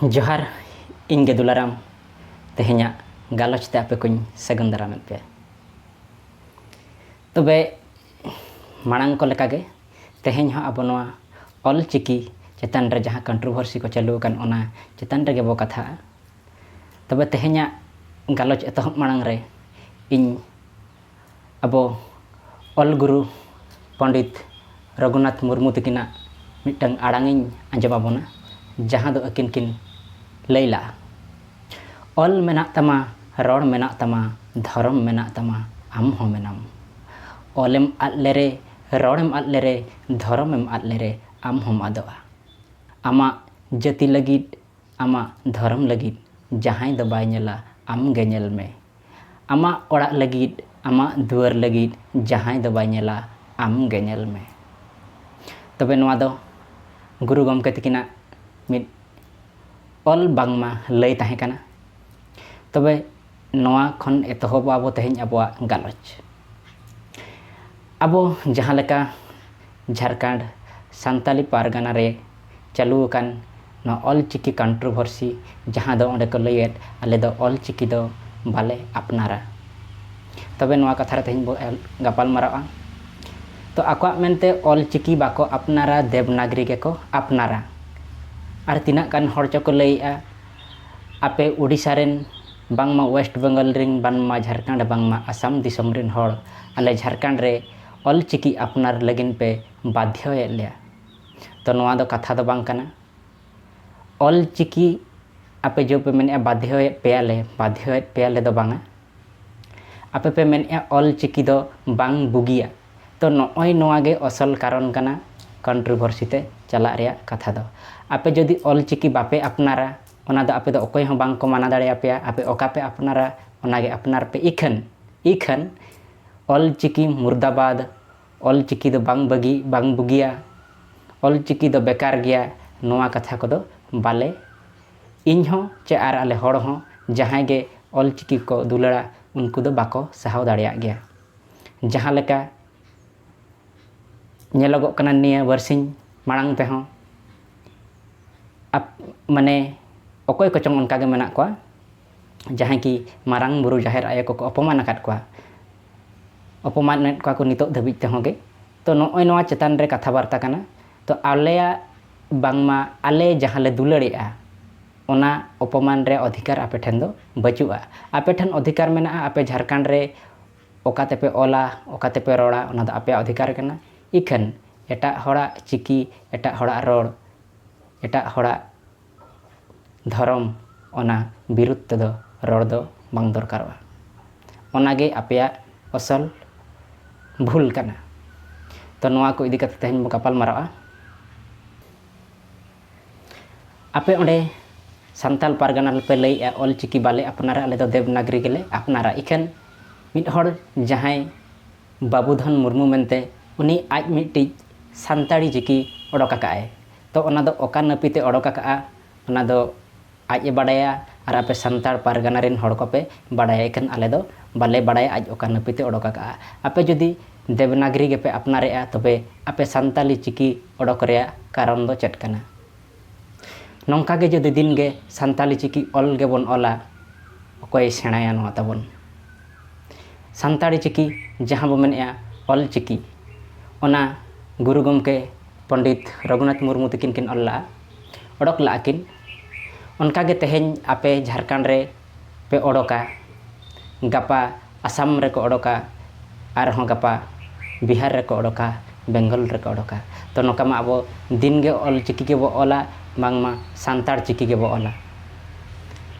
जोहार ᱤᱧ ᱜᱮ ᱫᱩᱞᱟᱨᱟᱢ ᱛᱮᱦᱮᱧᱟᱜ ᱜᱟᱞᱚᱪ ᱛᱮ ᱟᱯᱮ ᱠᱚᱧ ᱥᱟᱹᱜᱩᱱ ᱫᱟᱨᱟᱢᱮᱫ ᱯᱮᱭᱟ। ᱛᱚᱵᱮ ᱢᱟᱲᱟᱝ ko ᱞᱮᱠᱟᱜᱮ ᱛᱮᱦᱮᱧ ᱦᱚᱸ ᱟᱵᱚ ᱱᱚᱣᱟ ᱚᱞᱪᱤᱠᱤ ᱪᱮᱛᱟᱱ ᱨᱮ ᱡᱟᱦᱟᱸ ᱠᱚᱱᱴᱨᱳᱵᱷᱟᱨᱥᱤ ᱠᱚ ᱪᱟᱹᱞᱩ ᱟᱠᱟᱱ ᱚᱱᱟ ᱪᱮᱛᱟᱱ ᱨᱮᱜᱮ ᱵᱚ ᱠᱟᱛᱷᱟᱜᱼᱟ। ᱛᱚᱵᱮ ᱛᱮᱦᱮᱧᱟᱜ ᱜᱟᱞᱚᱪ ᱮᱛᱚᱦᱚᱵ ᱢᱟᱲᱟᱝ ᱨᱮ ᱤᱧ ᱟᱵᱚ ᱚᱞᱜᱩᱨᱩ ᱯᱚᱸᱰᱤᱛ ᱨᱚᱜᱷᱩᱱᱟᱛᱷ ᱢᱩᱨᱢᱩ ᱛᱟᱹᱠᱤᱱᱟᱜ ᱢᱤᱫᱴᱟᱝ ᱟᱲᱟᱝᱤᱧ ᱟᱸᱡᱚᱢ ᱟᱵᱚᱱᱟ ᱡᱟᱦᱟᱸ ᱫᱚ ᱟᱹᱠᱤᱱ ᱠᱤᱱ ᱞᱟᱹᱭ ᱞᱟᱜᱼᱟ। ᱚᱞ ᱢᱮᱱᱟᱜ ᱛᱟᱢᱟ, ᱨᱚᱲ ᱢᱮᱱᱟᱜ ᱛᱟᱢᱟ, ᱫᱷᱚᱨᱚᱢ ᱢᱮᱱᱟᱜ ᱛᱟᱢᱟ, ᱟᱢ ᱦᱚᱸ ᱢᱮᱱᱟᱢ। ᱚᱞᱮᱢ ᱟᱫ ᱞᱮᱨᱮ, ᱨᱚᱲᱮᱢ ᱟᱫ ᱞᱮᱨᱮ, ᱫᱷᱚᱨᱚᱢᱮᱢ ᱟᱫ ᱞᱮᱨᱮ, ᱟᱢ ᱦᱚᱸᱢ ᱟᱫᱚᱜᱼᱟ। ᱟᱢᱟᱜ ᱡᱟᱹᱛᱤ ᱞᱟᱹᱜᱤᱫ, ᱟᱢᱟᱜ ᱫᱷᱚᱨᱚᱢ ᱞᱟᱹᱜᱤᱫ ᱡᱟᱦᱟᱸᱭ ᱫᱚ ᱵᱟᱭ ᱧᱮᱞᱟ ᱟᱢ ᱜᱮ ᱧᱮᱞ ᱢᱮ। ᱟᱢᱟᱜ ᱚᱲᱟᱜ ᱞᱟᱹᱜᱤᱫ, ᱟᱢᱟᱜ ᱫᱩᱣᱟᱹᱨ ᱞᱟᱹᱜᱤᱫ ᱡᱟᱦᱟᱸᱭ ᱫᱚ ᱵᱟᱭ ᱧᱮᱞᱟ ᱟᱢ ᱜᱮ ᱧᱮᱞ ᱢᱮ। ᱛᱚᱵᱮ ᱱᱚᱣᱟ ᱫᱚ ᱜᱩᱨᱩ ᱜᱚᱢᱠᱮ ᱛᱟᱹᱠᱤᱱᱟᱜ ᱢᱤᱫ ᱚᱞ ᱵᱟᱝᱢᱟ ᱞᱟᱹᱭ ᱛᱟᱦᱮᱸ ᱠᱟᱱᱟ। ᱛᱚᱵᱮ ᱱᱚᱣᱟ ᱠᱷᱚᱱ ᱮᱛᱚᱦᱚᱵ ᱟᱵᱚ ᱛᱮᱦᱮᱧ ᱟᱵᱚᱣᱟᱜ ᱜᱟᱞᱚᱪ। ᱟᱵᱚ ᱡᱟᱦᱟᱸ ᱞᱮᱠᱟ ᱡᱷᱟᱲᱠᱷᱚᱸᱰ ᱥᱟᱱᱛᱟᱞᱤ ᱯᱟᱨᱜᱟᱱᱟ ᱨᱮ ᱪᱟᱹᱞᱩ ᱟᱠᱟᱱ ᱱᱚᱣᱟ ᱚᱞᱪᱤᱠᱤ ᱠᱚᱱᱴᱨᱳᱵᱷᱟᱨᱥᱤ ᱡᱟᱦᱟᱸ ᱫᱚ ᱚᱸᱰᱮ ᱠᱚ ᱞᱟᱹᱭᱮᱫ ᱟᱞᱮ ᱫᱚ ᱚᱞᱪᱤᱠᱤ ᱫᱚ ᱵᱟᱞᱮ ᱟᱯᱱᱟᱨᱟ। ᱛᱚᱵᱮ ᱱᱚᱣᱟ ᱠᱟᱛᱷᱟ ᱨᱮ ᱛᱮᱦᱮᱧ ᱵᱚ ᱜᱟᱯᱟᱞ ᱢᱟᱨᱟᱜᱼᱟ। ᱛᱚ ᱟᱠᱚᱣᱟᱜ ᱢᱮᱱᱛᱮ ᱚᱞᱪᱤᱠᱤ ᱵᱟᱠᱚ ᱟᱯᱱᱟᱨᱟ, ᱫᱮᱵᱽᱱᱟᱜᱚᱨᱤ ᱜᱮᱠᱚ ᱟᱯᱱᱟᱨᱟ। ᱟᱨ ᱛᱤᱱᱟᱹᱜ ᱜᱟᱱ ᱦᱚᱲ ᱪᱚᱠᱚ ᱞᱟᱹᱭᱮᱜᱼᱟ ᱟᱯᱮ ᱩᱲᱤᱥᱥᱟ ᱨᱮᱱ, ᱵᱟᱝᱢᱟ ᱳᱭᱮᱥᱴ ᱵᱮᱝᱜᱚᱞ ᱨᱮᱱ, ᱵᱟᱝᱢᱟ ᱡᱷᱟᱲᱠᱷᱚᱸᱰ, ᱵᱟᱝᱢᱟ ᱟᱥᱟᱢ ᱫᱤᱥᱚᱢ ᱨᱮᱱ ᱦᱚᱲ ᱟᱞᱮ ᱡᱷᱟᱲᱠᱷᱚᱸᱰ ᱨᱮ ᱚᱞᱪᱤᱠᱤ ᱟᱯᱱᱟᱨ ᱞᱟᱹᱜᱤᱫ ᱯᱮ ᱵᱟᱫᱽᱫᱷᱚᱭᱮᱫ ᱞᱮᱭᱟ। ᱛᱚ ᱱᱚᱣᱟ ᱫᱚ ᱠᱟᱛᱷᱟ ᱫᱚ ᱵᱟᱝ ᱠᱟᱱᱟ। ᱚᱞᱪᱤᱠᱤ ᱟᱯᱮ ᱡᱮ ᱯᱮ ᱢᱮᱱᱮᱜᱼᱟ ᱵᱟᱫᱽᱫᱷᱚᱭᱮᱫ ᱯᱮᱭᱟᱞᱮ ᱫᱚ ᱵᱟᱝᱟ। ᱟᱯᱮ ᱯᱮ ᱢᱮᱱᱮᱜᱼᱟ ᱚᱞᱪᱤᱠᱤ ᱫᱚ ᱵᱟᱝ ᱵᱩᱜᱤᱭᱟ। ᱛᱚ ᱱᱚᱜᱼᱚᱭ ᱱᱚᱣᱟ ᱜᱮ ᱟᱥᱚᱞ ᱠᱟᱨᱚᱱ ᱠᱟᱱᱟ ᱠᱚᱱᱴᱨᱳᱵᱷᱟᱨᱥᱤ te ᱪᱟᱞᱟᱜ ᱨᱮᱭᱟᱜ ᱠᱟᱛᱷᱟ ᱫᱚ। ᱟᱯᱮ ᱡᱩᱫᱤ ᱚᱞᱪᱤᱠᱤ ᱵᱟᱯᱮ ᱟᱯᱱᱟᱨᱟ, ᱚᱱᱟ ᱫᱚ ᱟᱯᱮ ᱫᱚ ᱚᱠᱚᱭ ᱦᱚᱸ ᱵᱟᱝ ᱠᱚ ᱢᱟᱱᱟ ᱫᱟᱲᱮᱭᱟᱯᱮᱭᱟ। ᱟᱯᱮ ᱚᱠᱟ ᱯᱮ ᱟᱯᱱᱟᱨᱟ ᱚᱱᱟᱜᱮ ᱟᱯᱱᱟᱨ ᱯᱮ। ᱤᱠᱷᱟᱹᱱ ᱚᱞᱪᱤᱠᱤ ᱢᱩᱨᱫᱟᱵᱟᱫ, ᱚᱞᱪᱤᱠᱤ ᱫᱚ ᱵᱟᱝ ᱵᱩᱜᱤᱭᱟ, ᱚᱞᱪᱤᱠᱤ ᱫᱚ ᱵᱮᱠᱟᱨ ᱜᱮᱭᱟ, ᱱᱚᱣᱟ ᱠᱟᱛᱷᱟ ᱠᱚᱫᱚ ᱤᱧ ᱦᱚᱸ ᱪᱮ ᱟᱨ ᱟᱞᱮ ᱦᱚᱲ ᱦᱚᱸ ᱡᱟᱦᱟᱸᱭ ᱜᱮ ᱚᱞᱪᱤᱠᱤ ko ᱫᱩᱞᱟᱹᱲᱟ उनको ᱫᱚ ᱵᱟᱠᱚ ᱥᱟᱦᱟᱣ ᱫᱟᱲᱮᱭᱟᱜ ᱜᱮᱭᱟ। ᱡᱟᱦᱟᱸ ᱞᱮᱠᱟ ᱧᱮᱞᱚᱜᱚᱜ ᱠᱟᱱᱟ ᱱᱤᱭᱟᱹ ᱵᱟᱨᱥᱤᱧ ᱢᱟᱲᱟᱝ ᱛᱮᱦᱚᱸ ᱢᱟᱱᱮ ᱚᱠᱚᱭ ᱠᱚᱪᱚᱝ ᱚᱱᱠᱟ ᱜᱮ ᱢᱮᱱᱟᱜ ᱠᱚᱣᱟ ᱡᱟᱦᱟᱸᱭ ᱠᱤ ᱢᱟᱨᱟᱝ ᱵᱩᱨᱩ ᱡᱟᱦᱮᱨ ᱟᱭᱳ ᱠᱚᱠᱚ ᱚᱯᱚᱢᱟᱱ ᱟᱠᱟᱫ ᱠᱚᱣᱟ। ᱚᱯᱚᱢᱟᱱᱮᱫ ᱠᱚᱣᱟ ᱠᱚ ᱱᱤᱛᱚᱜ ᱫᱷᱟᱹᱵᱤᱡ ᱛᱮᱦᱚᱸ ᱜᱮ। ᱛᱚ ᱱᱚᱜᱼᱚᱭ ᱱᱚᱣᱟ ᱪᱮᱛᱟᱱ ᱨᱮ ᱠᱟᱛᱷᱟ ᱵᱟর্তা ᱠᱟᱱᱟ। ᱛᱚ ᱟᱞᱮᱭᱟᱜ ᱵᱟᱝᱢᱟ ᱟᱞᱮ ᱡᱟᱦᱟᱸ ᱞᱮ ᱫᱩᱞᱟᱹᱲᱮᱜᱼᱟ ᱚᱱᱟ ᱚᱯᱚᱢᱟᱱ ᱨᱮ ᱚᱫᱷᱤᱠᱟᱨ ᱟᱯᱮ ᱴᱷᱮᱱ ᱫᱚ ᱵᱟᱹᱪᱩᱜᱼᱟ। ᱟᱯᱮ ᱴᱷᱮᱱ ᱚᱫᱷᱤᱠᱟর ᱢᱮᱱᱟᱜᱼᱟ ᱟᱯᱮ ᱡᱷᱟᱲᱠᱷᱚᱸᱰ ᱨᱮ ᱚᱠᱟ ᱛᱮᱯᱮ ᱚᱞᱟ, ᱚᱠᱟ ᱛᱮᱯᱮ ᱨᱚᱲᱟ, ᱚᱱᱟ ᱫᱚ ᱟᱯᱮᱭᱟᱜ ᱚᱫᱷᱤᱠᱟর ᱠᱟᱱᱟ। ᱤᱠᱷᱟᱹᱱ ᱮᱴᱟᱜ ᱦᱚᱲᱟᱜ ᱪᱤᱠᱤ, ᱮᱴᱟᱜ ᱦᱚᱲᱟᱜ ᱨᱚᱲ, ᱮᱴᱟᱜ ᱦᱚᱲᱟᱜ ᱫᱷᱚᱨᱚᱢ ᱚᱱᱟ ᱵᱤᱨᱩᱫᱽ ᱛᱮᱫᱚ ᱨᱚᱲ ᱫᱚ ᱵᱟᱝ ᱫᱚᱨᱠᱟᱨᱚᱜᱼᱟ। ᱚᱱᱟᱜᱮ ᱟᱯᱮᱭᱟᱜ ᱟᱥᱚᱞ ᱵᱷᱩᱞ ᱠᱟᱱᱟ। ᱛᱚ ᱱᱚᱣᱟ ᱠᱚ ᱤᱫᱤ ᱠᱟᱛᱮ ᱛᱮᱦᱮᱧ ᱵᱚ ᱜᱟᱯᱟᱞ ᱢᱟᱨᱟᱜᱼᱟ। ᱟᱯᱮ ᱚᱸᱰᱮ ᱥᱟᱱᱛᱟᱞ ᱯᱟᱨᱜᱟᱱᱟ ᱨᱮᱯᱮ ᱞᱟᱹᱭᱮᱜᱼᱟ ᱚᱞᱪᱤᱠᱤ ᱵᱟᱞᱮ ᱟᱯᱱᱟᱨᱟ, ᱟᱞᱮ ᱫᱚ ᱫᱮᱵᱽᱱᱟᱜᱚᱨᱤ ᱜᱮᱞᱮ ᱟᱯᱱᱟᱨᱟ। ᱤᱠᱷᱟᱹᱱ ᱢᱤᱫ ᱦᱚᱲ ᱡᱟᱦᱟᱸᱭ ᱵᱟᱵᱩᱫᱷᱚᱱ ᱢᱩᱨᱢᱩ ᱢᱮᱱᱛᱮ ᱩᱱᱤ ᱟᱡ ᱢᱤᱫᱴᱤᱡ ᱥᱟᱱᱛᱟᱲᱤ ᱪᱤᱠᱤ ᱚᱰᱚᱠ ᱟᱠᱟᱜᱼᱟᱭ। ᱛᱚ ᱚᱱᱟ ᱫᱚ ᱚᱠᱟ ᱱᱟᱹᱯᱤᱛᱮ ᱚᱰᱚᱠ ᱟᱠᱟᱜᱼᱟ ᱚᱱᱟ ᱫᱚ ᱟᱡ ᱮ ᱵᱟᱰᱟᱭᱟ ᱟᱨ ᱟᱯᱮ ᱥᱟᱱᱛᱟᱲ ᱯᱟᱨᱜᱟᱱᱟ ᱨᱮᱱ ᱦᱚᱲ ᱠᱚᱯᱮ ᱵᱟᱰᱟᱭᱟ। ᱤᱠᱷᱟᱹᱱ ᱟᱞᱮ ᱫᱚ ᱵᱟᱞᱮ ᱵᱟᱰᱟᱭᱟ ᱟᱡ ᱚᱠᱟ ᱱᱟᱹᱯᱤᱛᱮ ᱚᱰᱚᱠ ᱟᱠᱟᱜᱼᱟ। ᱟᱯᱮ ᱡᱩᱫᱤ ᱫᱮᱵᱽᱱᱟᱜᱚᱨᱤ ᱜᱮᱯᱮ ᱟᱯᱱᱟᱨᱮᱜᱼᱟ ᱛᱚᱵᱮ ᱟᱯᱮ ᱥᱟᱱᱛᱟᱞᱤ ᱪᱤᱠᱤ ᱚᱰᱚᱠ ᱨᱮᱭᱟᱜ ᱠᱟᱨᱚᱱ ᱫᱚ ᱪᱮᱫ ᱠᱟᱱᱟ? ᱱᱚᱝᱠᱟ ᱜᱮ ᱡᱩᱫᱤ ᱫᱤᱱ ᱜᱮ ᱥᱟᱱᱛᱟᱞᱤ ᱪᱤᱠᱤ ᱚᱞ ᱜᱮᱵᱚᱱ ᱚᱞᱟ ᱚᱠᱚᱭ ᱥᱮᱬᱟᱭᱟ ᱱᱚᱣᱟ ᱛᱟᱵᱚᱱ? ᱥᱟᱱᱛᱟᱲᱤ ᱪᱤᱠᱤ ᱡᱟᱦᱟᱸ ᱵᱚ ᱢᱮᱱᱮᱜᱼᱟ ᱚᱞᱪᱤᱠᱤ, ᱚᱱᱟ ᱜᱩᱨᱩ ᱜᱚᱢᱠᱮ ᱯᱚᱸᱰᱤᱛ ᱨᱚᱜᱷᱩᱱᱟᱛᱷ ᱢᱩᱨᱢᱩ ᱛᱟᱹᱠᱤᱱ ᱠᱤᱱ ᱚᱞ ᱞᱟᱜᱼᱟ,ᱚᱰᱚᱠ ᱞᱟᱜᱼᱟ ᱠᱤᱱ। ᱚᱱᱠᱟᱜᱮ ᱛᱮᱦᱮᱧ ᱟᱯᱮ ᱡᱷᱟᱲᱠᱷᱚᱸᱰ ᱨᱮ ᱯᱮ ᱚᱰᱚᱠᱟ, ᱜᱟᱯᱟ ᱟᱥᱟᱢ ᱨᱮᱠᱚ ᱚᱰᱚᱠᱟ, ᱟᱨᱦᱚᱸ ᱜᱟᱯᱟ ᱵᱤᱦᱟᱨ ᱨᱮᱠᱚ ᱚᱰᱚᱠᱟ, ᱵᱮᱝᱜᱚᱞ ᱨᱮᱠᱚ ᱚᱰᱚᱠᱟ। ᱛᱚ ᱱᱚᱝᱠᱟ ᱢᱟ ᱟᱵᱚ ᱫᱤᱱᱜᱮ ᱚᱞᱪᱤᱠᱤ ᱜᱮᱵᱚ ᱚᱞᱟ, ᱵᱟᱝᱢᱟ ᱥᱟᱱᱛᱟᱲ ᱪᱤᱠᱤ ᱜᱮᱵᱚ ᱚᱞᱟ।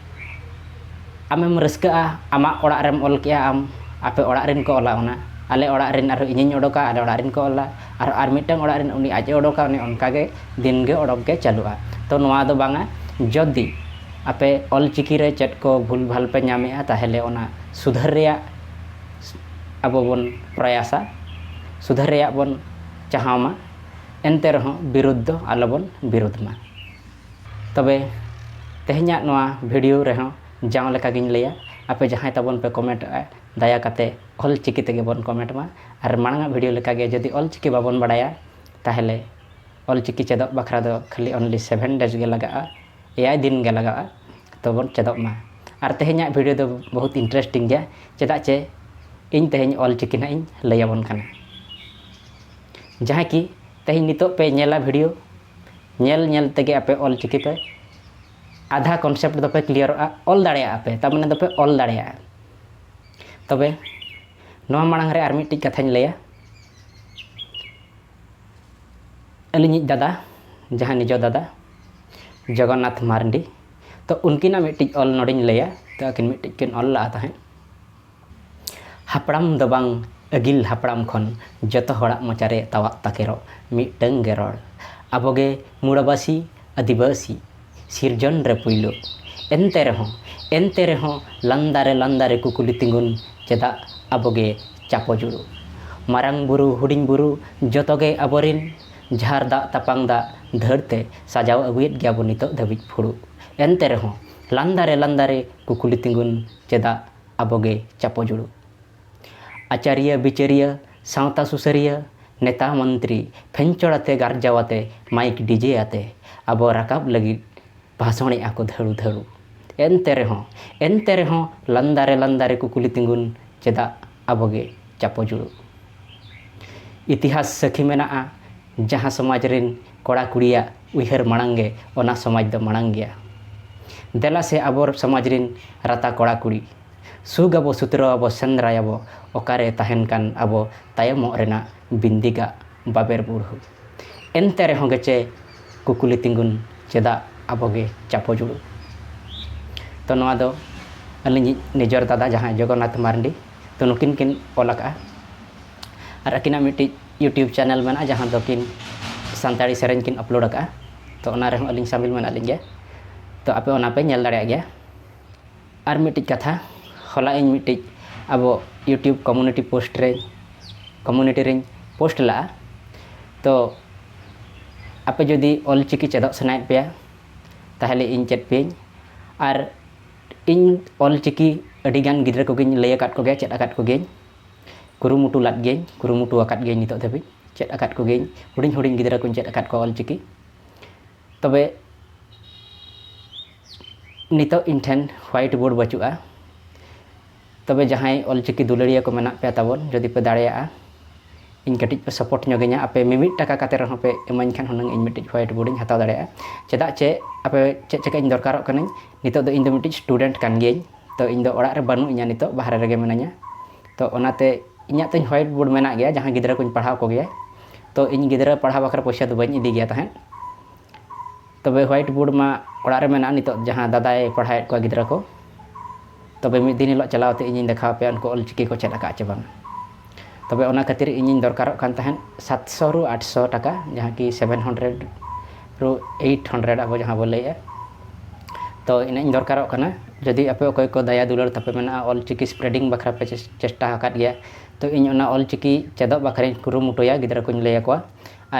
ᱟᱢᱮᱢ ᱨᱟᱹᱥᱠᱟᱹᱜᱼᱟ ᱟᱢᱟᱜ ᱚᱲᱟᱜ ᱨᱮᱢ ᱚᱞ ᱠᱮᱜᱼᱟ, ᱟᱯᱮ ᱚᱲᱟᱜ ᱨᱮᱱ ᱠᱚ ᱚᱞᱟ ᱚᱱᱟ, ᱟᱞᱮ ᱚᱲᱟᱜ ᱨᱮᱱ ᱟᱨᱦᱚᱸ ᱤᱧᱤᱧ ᱚᱰᱚᱠᱟ, ᱟᱞᱮ ᱚᱲᱟᱜ ᱨᱮᱱ ᱠᱚ ᱚᱞᱟ, ᱟᱨ ᱢᱤᱫᱴᱟᱝ ᱚᱲᱟᱜ ᱨᱮᱱ ᱩᱱᱤ ᱟᱡ ᱮ ᱚᱰᱚᱠᱟ, ᱩᱱᱤ ᱚᱱᱠᱟᱜᱮ ᱫᱤᱱᱜᱮ ᱚᱰᱚᱠ ᱜᱮ ᱪᱟᱹᱞᱩᱜᱼᱟ। ᱛᱚ ᱱᱚᱣᱟ ᱫᱚ ᱵᱟᱝᱟ, ᱡᱚᱫᱤ ᱟᱯᱮ ᱚᱞᱪᱤᱠᱤ ᱨᱮ ᱪᱮᱫ ᱠᱚ ᱵᱷᱩᱞ ᱵᱷᱟᱞ ᱯᱮ ᱧᱟᱢᱮᱜᱼᱟ ᱛᱟᱦᱚᱞᱮ ᱚᱱᱟ ᱥᱩᱫᱷᱟᱹᱨ ᱨᱮᱭᱟᱜ ᱟᱵᱚ ᱵᱚᱱ ᱯᱨᱚᱭᱟᱥᱟ, ᱥᱩᱫᱷᱟᱹᱨ ᱨᱮᱭᱟᱜ ᱵᱚᱱ ᱪᱟᱦᱟᱣ ᱢᱟ, ᱮᱱᱛᱮ ᱨᱮᱦᱚᱸ ᱵᱤᱨᱩᱫᱽ ᱫᱚ ᱟᱞᱚᱵᱚᱱ ᱵᱤᱨᱩᱫᱽ ᱢᱟ। ᱛᱚᱵᱮ ᱛᱮᱦᱮᱧᱟᱜ ᱱᱚᱣᱟ ᱵᱷᱤᱰᱤᱭᱳ ᱨᱮᱦᱚᱸ ᱡᱟᱣ ᱞᱮᱠᱟᱜᱤᱧ ᱞᱟᱹᱭᱟ ᱟᱯᱮ ᱡᱟᱦᱟᱸᱭ ᱛᱟᱵᱚᱱ ᱯᱮ ᱠᱚᱢᱮᱱᱴᱚᱜᱼᱟ ᱫᱟᱭᱟ ᱠᱟᱛᱮ ᱚᱞᱪᱤᱠᱤ ᱛᱮᱜᱮ ᱵᱚᱱ ᱠᱚᱢᱮᱱᱴ ᱢᱟ। ᱟᱨ ᱢᱟᱲᱟᱝᱟᱜ ᱵᱷᱤᱰᱤᱭᱳ ᱞᱮᱠᱟᱜᱮ ᱡᱩᱫᱤ ᱚᱞᱪᱤᱠᱤ ᱵᱟᱵᱚᱱ ᱵᱟᱲᱟᱭᱟ ᱛᱟᱦᱚᱞᱮ ᱚᱞᱪᱤᱠᱤ ᱪᱮᱫᱚᱜ ᱵᱟᱠᱷᱨᱟ ᱫᱚ ᱠᱷᱟᱹᱞᱤ ᱚᱱᱞᱤ 7 days ᱜᱮ ᱞᱟᱜᱟᱜᱼᱟ। एआई दिन गे लगा तो बन चेदोग मा और तेहेᱧᱟᱜ वीडियो दो बहुत इंटरेस्टिंग गया चेदा चे इन तेहेñ ऑलचिकी ना इन लैयाबन खाना जहाँ कि तेहेñ नितो पे नेला वीडियो नेल नेल तेगे आपे ऑलचिकी पे आधा कॉन्सेप्ट दो पे क्लियर ऑल दाड़ेया पे तब दो पे ऑल दाड़ेया तबे नवा मांग रे आर मिट्टी कथाñ लैया अलिᱧ दादा जहाँ निजो दादा जगन्नाथ मार्डी तो उनकिना मिट्टी ऑल नोडिñ लैया तो अकिन मिट्टी किन ऑल ला ताहें हापड़ाम दो बांग अगिल हापड़ाम खन जतो हड़ा मोचारे तावा ताकेरो मिटंग गे रड़ आबोगे मुड़ाबासी आदिवासी सिरजन रे पुइलो एनते रहो लांदारे लांदारे कुकुली तिंगुन चेदा आबोगे चापो जुड़ो मारांग बुरु हुडिंग बुरु जतोगे आबोरिन झार दा तापांग दा धरते साजाव अगुयेत गयाबो नितो धबिज फुड़ु एनते रहो लांदारे लांदारे कुकुली तिंगुन चेदा आबोगे चापो जुड़ो आचार्य बिचारिया सावता सुसरिया नेता मंत्री फेंचोड़ाते गारजावाते माइक डीजे आते आबो राकाब लगी भाषणे आको धड़ू धड़ू एनते रहो लांदारे लांदारे कुकुली तिंगुन चेदा आबोगे चापो जुड़ू इतिहास सखी मेना जहाँ समाज रिन कोड़ा कुड़िया उहर मांगे ओना समाज दो मांग गया देला से आबो समाज रिन राता कोड़ा कुड़ी सुग आबो सुतरो आबो सेंद्रायाबो ओकारे ताहेन कान आबो तायमो रेना बिंदिगा बाबेर बुढ़ू एनते रहो गेचे कुकुली तिंगुन चेदा आबोगे चापो जुड़ू तो नवा दो अलिኝ निजर दादा जहाँ जगन्नाथ मार्डी तो नुकिन किन ओलका और अकिना मिट्टी यूट्यूब चैनल में जहाँ दो किन सानताड़ी सेरेंज किन अपलोड का तो ओना रे अलिኝ शामिल में लिंग गया तो आपे ओना पे नेल दाड़े गया और मिट्टी कथा होला इन मिट्टी अब यूट्यूब कम्युनिटी रे पोस्ट ला तो आपे जदि ऑलचिकी चेदो सनाय पे ताहले इन चेद पे और इन ऑलचिकी अडिगान गिद्रा को गिन लय आकात को गया चेद आकात को गिन कुरुमुटु लाद गिन कुरुमुटु आकात गिन नितो धबि चेद आकात को गिन हुडिñ हुडिñ गिद्रा को चेद आकात को ऑलचिकी तबे नितो इन ठेन व्हाइट बोर्ड बचुआ तबे जहाँ ऑलचिकी दुलड़िया को मेना पे ताबन जदि पे दाड़ेया इन कटिज पे सपोर्ट ñogeña आपे मिमिट टाका काते रहो पे एमाñ खान हुनंग इन मिटिज व्हाइट बोर्ड इन हताव दाड़ेया चेदा चे आपे चे चेका इन दरकारोग कनाñ नितो दो इन दो मिटिज स्टूडेंट कान गेñ तो इन दो ओड़ा रे बानु इña नितो बाहरे रेगे मेनाña तो ओनाते इña तो व्हाइट बोर्ड मेना गया जहाँ गिद्रा को पढ़ाव को गया तो इन गिद्रा पढ़ाव बखरा पैसा दो बाñ इदी गया ताहें तबे व्हाइट बोर्ड मा ओड़ा रे मेना नितो जहाँ दादाए पढ़ाए को गिद्रा को तबे मिद दिन हिलो चलावते इन देखा पे उनको ऑलचिकी को चेद आका चे बांग तबे ओना खातिर इन दरकारोग कान ताहें 700 रु 800 टाका जहाँ कि 700 रु 800 अब जहाँ बो लैया तो इन दरकारोग काना जदि आपे अकय को दया दुलार तपे मेना ऑलचिकी स्प्रेडिंग बखरा पे चेष्टा आकात गया तो इन ओना ऑलचिकी चेदोग बखरा कुरुमुटुया गिद्रा को लैया को